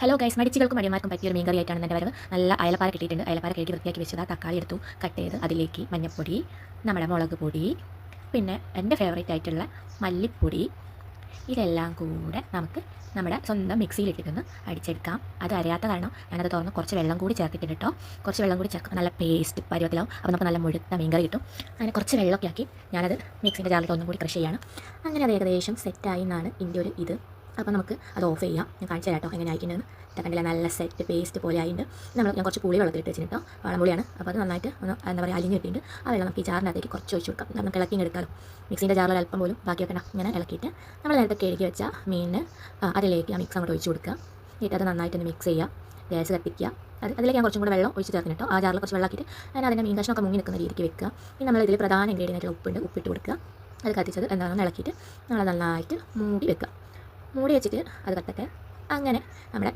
Hello guys, മടിച്ചികൾക്കും മടിയന്മാർക്കും പറ്റിയൊരു മീൻ കറിയായിട്ടാണ് എൻ്റെ വരവ്. നല്ല അയലപ്പാര കിട്ടിയിട്ടുണ്ട്. അയലപ്പാര കഴുകി വൃത്തിയാക്കി വെച്ചത് തക്കാളി എടുത്തു, കട്ട് ചെയ്ത് അതിലേക്ക് മഞ്ഞൾപ്പൊടി, നമ്മുടെ മുളക് പൊടി, പിന്നെ എൻ്റെ ഫേവറേറ്റ് ആയിട്ടുള്ള മല്ലിപ്പൊടി, ഇതെല്ലാം കൂടെ നമുക്ക് നമ്മുടെ സ്വന്തം മിക്സിയിലിട്ടിട്ടൊന്ന് അടിച്ചെടുക്കാം. അത് അറിയാത്ത കാരണം ഞാനത് തുറന്ന് കുറച്ച് വെള്ളം കൂടി ചേർത്തിട്ടുണ്ട് കേട്ടോ. കുറച്ച് വെള്ളം കൂടി ചേർക്കുമ്പോൾ നല്ല പേസ്റ്റ് പരുവത്തിലാവും. അപ്പോൾ നമുക്ക് നല്ല മുഴുത്ത മീൻ കറി കിട്ടും. അങ്ങനെ കുറച്ച് വെള്ളമൊക്കെ ആക്കി ഞാനത് മിക്സിൻ്റെ ജാറിലിട്ട് ഒന്നും കൂടി ക്രഷ് ചെയ്യണം. അങ്ങനെ അത് ഏകദേശം സെറ്റായി എന്നാണ് എൻ്റെ ഒരു ഇത്. അപ്പോൾ നമുക്ക് അത് ഓഫ് ചെയ്യാം. ഞാൻ കാണിച്ചു തരാം കേട്ടോ എങ്ങനെ ആയിട്ടുണ്ടെന്ന്. കണ്ടില്ല, നല്ല സെറ്റ് പേസ്റ്റ് പോലെ ആയിട്ടുണ്ട്. ഞാൻ കുറച്ച് പുളി വെള്ളത്തിലിട്ട് വെച്ചിട്ടോ, വാളംപുളിയാണ്. അപ്പോൾ അത് നന്നായിട്ട് ഒന്ന് എന്താ പറയുക അലിഞ്ഞ് കിട്ടിയിട്ട് ആ വെള്ളം നമുക്ക് ഈ ജാറിനകത്തേക്ക് കുറച്ച് ഒഴിച്ച് കൊടുക്കാം. നമുക്ക് ഇളക്കി എടുക്കാമല്ലോ. മിക്സിൻ്റെ ജാറിൽ അല്പം പോലും ബാക്കിയൊക്കെ ഇങ്ങനെ ഇളക്കിയിട്ട് നമ്മൾ നേരത്തെ കഴുകി വെച്ച മീനിന് അതിലേക്ക് ആ മിക്സ് അങ്ങോട്ട് ഒഴിച്ച് കൊടുക്കുക. എന്നിട്ട് അത് നന്നായിട്ടൊന്ന് മിക്സ് ചെയ്യുക. ഗ്യാസ് കത്തിക്കുക. അതിലേക്ക് ഞാൻ കുറച്ചും കൂടെ വെള്ളം ഒഴിച്ച് ചേർത്തിന് കേട്ടോ. ആ ജാറിൽ കുറച്ച് വെള്ളമാക്കിയിട്ട് ഞാൻ അതിൻ്റെ മീൻ കഷ്ണമൊക്കെ മുങ്ങി നിൽക്കുന്ന രീതിക്ക് വെക്കുക. പിന്നെ നമ്മൾ ഇതിൽ പ്രധാന ഇൻഗ്രീഡിയൻ്റ് ഉപ്പുണ്ട്, ഉപ്പിട്ട് കൊടുക്കുക. അത് കത്തിച്ചത് എന്താണെന്ന് ഇളക്കിയിട്ട് നമ്മൾ നന്നായിട്ട് മൂടി വെക്കുക. മൂടി വെച്ചിട്ട് അത് കത്തട്ടെ. അങ്ങനെ നമ്മുടെ